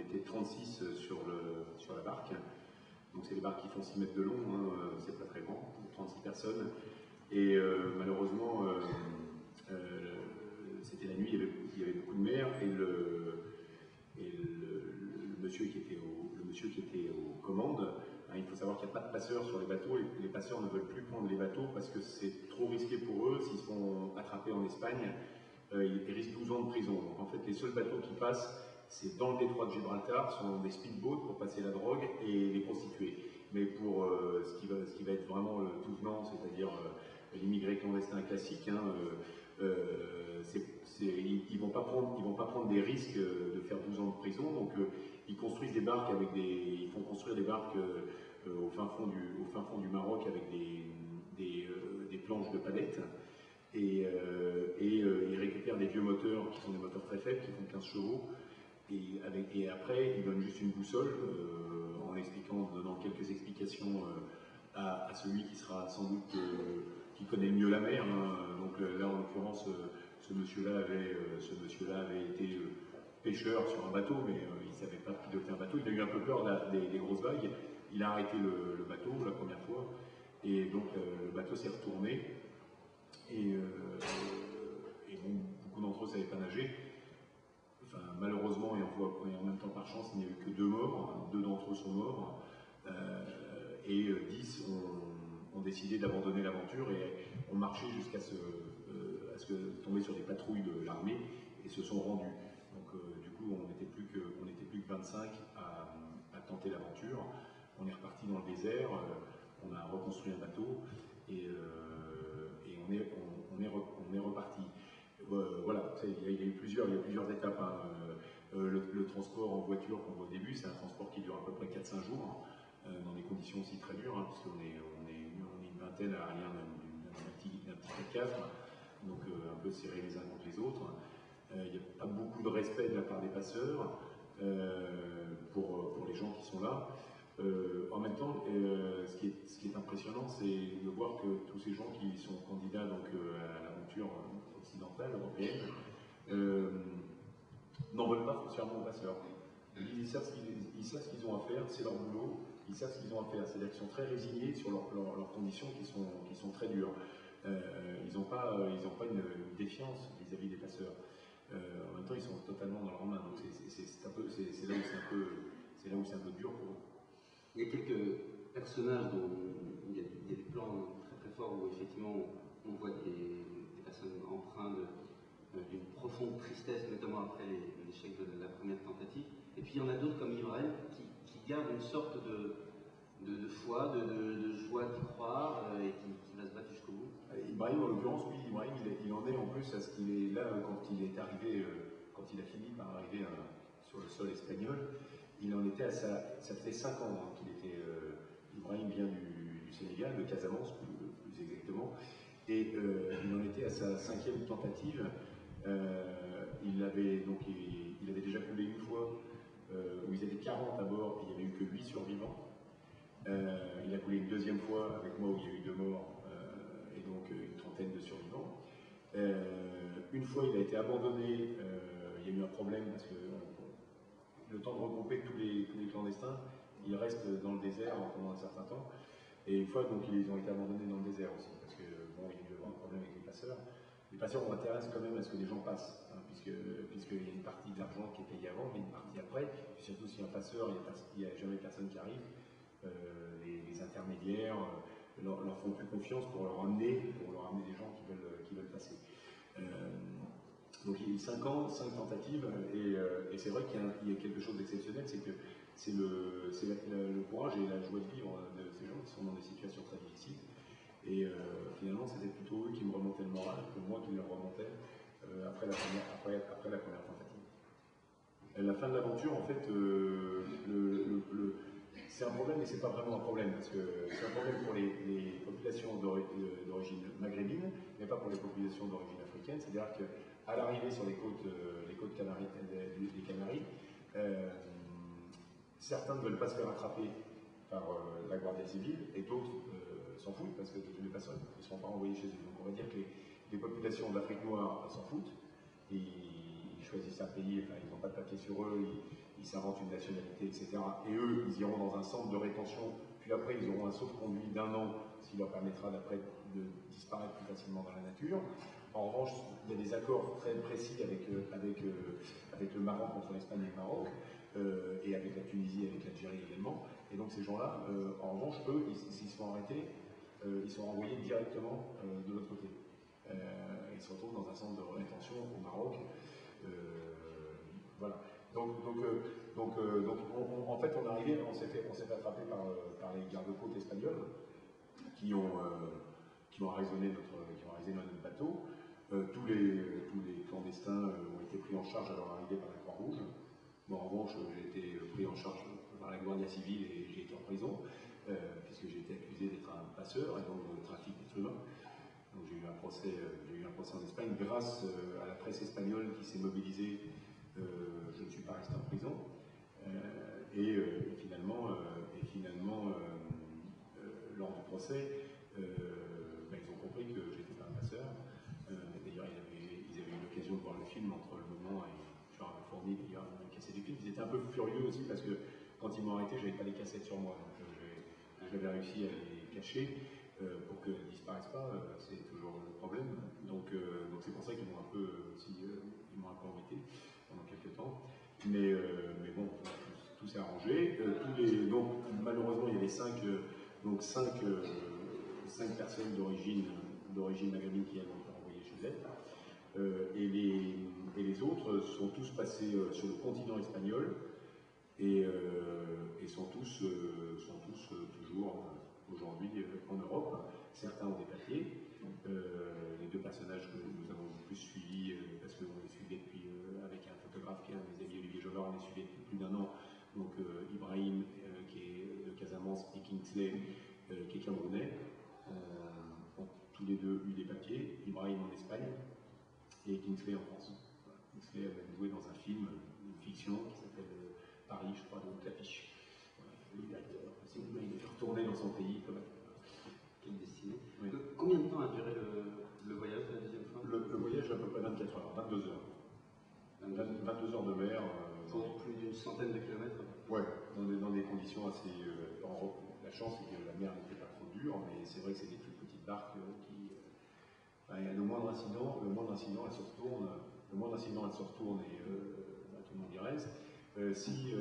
était 36 sur la barque. Donc c'est des barques qui font 6 mètres de long, hein, c'est pas très grand, 36 personnes. Et malheureusement, c'était la nuit, il y avait beaucoup de mer, et le monsieur qui était aux commandes, hein, il faut savoir qu'il n'y a pas de passeurs sur les bateaux, et les passeurs ne veulent plus prendre les bateaux parce que c'est trop risqué pour eux. S'ils se font attraper en Espagne, ils risquent 12 ans de prison. Donc en fait, les seuls bateaux qui passent, c'est dans le détroit de Gibraltar, sont des speedboats pour passer la drogue et les prostituées. Mais pour ce qui va être vraiment le tout venant, c'est-à-dire l'immigré clandestin classique, hein, ils vont pas prendre des risques de faire 12 ans de prison. Donc ils construisent des barques ils font construire des barques au fin fond du Maroc avec des planches de palettes. Et ils récupèrent des vieux moteurs qui sont des moteurs très faibles, qui font 15 chevaux. Et après, ils donnent juste une boussole en donnant quelques explications à celui qui sera sans doute qui connaît le mieux la mer. Hein. Donc là, en l'occurrence, ce monsieur-là avait été pêcheur sur un bateau, mais il ne savait pas piloter un bateau. Il a eu un peu peur des grosses vagues. Il a arrêté le bateau la première fois, et donc le bateau s'est retourné. Et bon, beaucoup d'entre eux ne savaient pas nager. Enfin, malheureusement, et en même temps par chance, il n'y a eu que 2 morts. 2 d'entre eux sont morts. Et 10 ont décidé d'abandonner l'aventure et ont marché jusqu'à tomber sur des patrouilles de l'armée et se sont rendus. Donc du coup, on n'était plus que 25 à tenter l'aventure. On est reparti dans le désert, on a reconstruit un bateau et on est reparti. Voilà, il y a plusieurs étapes. Hein. Le transport en voiture qu'on voit au début, c'est un transport qui dure à peu près 4-5 jours, hein, dans des conditions aussi très dures, hein, puisqu'on est une vingtaine à l'arrière d'un petit 4x4, donc un peu serrés les uns contre les autres. Il n'y a pas beaucoup de respect de la part des passeurs pour les gens qui sont là. En même temps, ce qui est impressionnant, c'est de voir que tous ces gens qui sont candidats donc, à l'aventure occidentale, européenne, n'en veulent pas foncièrement aux passeurs. Ils savent ce qu'ils ont à faire, c'est leur boulot, ils savent ce qu'ils ont à faire. C'est-à-dire qu'ils sont très résignés sur leurs conditions qui sont très dures. Ils n'ont pas une défiance vis-à-vis des passeurs. En même temps, ils sont totalement dans leurs mains. Donc c'est là où c'est un peu dur pour eux. Il y a quelques personnages dont il y a des plans très très forts où effectivement on voit des personnes empreintes d'une profonde tristesse, notamment après l'échec de la première tentative. Et puis il y en a d'autres comme Ibrahim qui gardent une sorte de foi, de joie d'y croire et qui va se battre jusqu'au bout. Ibrahim, en l'occurrence, oui, Ibrahim, il en est en plus à ce qu'il est là quand il est arrivé, quand il a fini par arriver sur le sol espagnol. Il en était à ça faisait 5 ans hein, qu'il était. Ibrahim vient du Sénégal, de Casamance plus exactement, et il en était à sa 5e tentative. Il avait déjà coulé une fois, où ils étaient 40 à bord, et il n'y avait eu que 8 survivants. Il a coulé une 2e fois avec moi où il y a eu 2 morts, et donc une trentaine de survivants. Une fois, il a été abandonné, il y a eu un problème parce que le temps de regrouper tous les clandestins, ils restent dans le désert pendant un certain temps. Et une fois, donc, ils ont été abandonnés dans le désert aussi, parce que bon, il y a eu un problème avec les passeurs. Les passeurs, on intéresse quand même à ce que les gens passent, hein, puisqu'il y a une partie de l'argent qui est payée avant, mais une partie après. Et surtout, si un passeur, il n'y a jamais personne qui arrive, les intermédiaires leur font plus confiance pour leur amener des gens qui veulent passer. Donc il y a eu 5 ans, 5 tentatives, et c'est vrai qu'il y a quelque chose d'exceptionnel, c'est que c'est le courage et la joie de vivre de ces gens qui sont dans des situations très difficiles. Et finalement, c'était plutôt eux qui me remontaient le moral que moi qui leur remontais après la première tentative. À la fin de l'aventure, en fait, c'est un problème, mais c'est pas vraiment un problème, parce que c'est un problème pour les populations d'origine maghrébine, mais pas pour les populations d'origine africaine. C'est-à-dire qu'à l'arrivée sur les côtes des Canaries, certains ne veulent pas se faire attraper par la Guardia civile, et d'autres s'en foutent, parce que les personnes ne seront pas envoyées chez eux. Donc on va dire que les populations d'Afrique noire s'en foutent, et ils choisissent un pays, enfin ils n'ont pas de papier sur eux, ils s'inventent une nationalité, etc. Et eux, ils iront dans un centre de rétention, puis après, ils auront un sauf-conduit d'1 an, ce qui leur permettra d'après de disparaître plus facilement dans la nature. En revanche, il y a des accords très précis avec le Maroc, entre l'Espagne et le Maroc, et avec la Tunisie et avec l'Algérie également. Et donc ces gens-là, en revanche, eux, s'ils sont arrêtés, ils sont renvoyés directement de l'autre côté. Ils se retrouvent dans un centre de rétention au Maroc. Voilà. Donc, en fait, on s'est fait attraper par les gardes-côtes espagnols qui ont arraisonné notre bateau. Tous les clandestins ont été pris en charge à leur arrivée par la Croix-Rouge. Bon, en revanche, j'ai été pris en charge par la Guardia civile et j'ai été en prison, puisque j'ai été accusé d'être un passeur et donc de trafic d'êtres humains. Donc j'ai eu un procès en Espagne grâce à la presse espagnole qui s'est mobilisée. Je ne suis pas resté en prison. Et finalement, lors du procès, ils ont compris que j'étais pas un passeur. D'ailleurs, ils avaient eu l'occasion de voir le film entre le moment et je leur avais fourni d'ailleurs une cassette du film. Ils étaient un peu furieux aussi parce que quand ils m'ont arrêté, j'avais pas les cassettes sur moi. Donc j'avais réussi à les cacher pour qu'elles ne disparaissent pas. C'est toujours le problème. Donc c'est pour ça qu'ils m'ont un peu embêté pendant quelques temps. Mais bon, tout s'est arrangé. Donc malheureusement, il y avait cinq personnes d'origine maghrébine qui avaient été envoyées chez elles. Et les autres sont tous passés sur le continent espagnol et sont tous toujours aujourd'hui en Europe. Certains ont des papiers. Les deux personnages que nous avons le plus suivis, parce qu'on les suivait depuis, avec un photographe qui est un des amis, Olivier Jolard, on les suivait depuis plus d'1 an. Donc Ibrahim, qui est de Casamance, et Kingsley, qui est camerounais, ont tous les deux eu des papiers. Ibrahim en Espagne et Kingsley en France. Voilà. Kingsley a même joué dans un film, une fiction qui s'appelle Paris, je crois, de Clapiche. Voilà. Il est retourné dans son pays. Quelle destinée. Oui. Combien de temps a duré le voyage la deuxième fois? Le voyage à peu près 24 heures, 22 heures. 22 heures de mer. Pour plus d'une centaine de kilomètres. Ouais, dans des conditions assez. La chance, c'est que la mer n'était pas trop dure, mais c'est vrai que c'est des toutes petites barques qui. Le moindre incident, elle se retourne. Le moindre incident, elle se retourne et tout le monde y reste. Si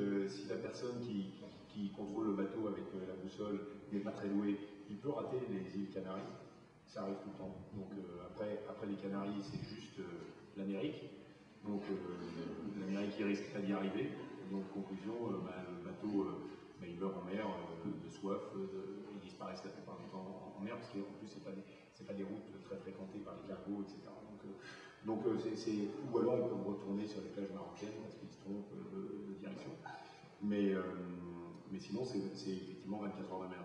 la personne qui contrôle le bateau avec la boussole n'est pas très douée, il peut rater les îles Canaries. Ça arrive tout le temps. Donc après les Canaries, c'est juste l'Amérique. Donc l'Amérique qui risque pas d'y arriver. Donc conclusion, le bateau il meurt en mer de soif, il disparaît la plupart du temps en mer parce qu'en plus c'est pas des routes très fréquentées par les cargos, etc. Donc ou alors ils peuvent retourner sur les plages marocaines parce qu'ils se trompent de direction. Mais sinon c'est effectivement 24 heures de mer.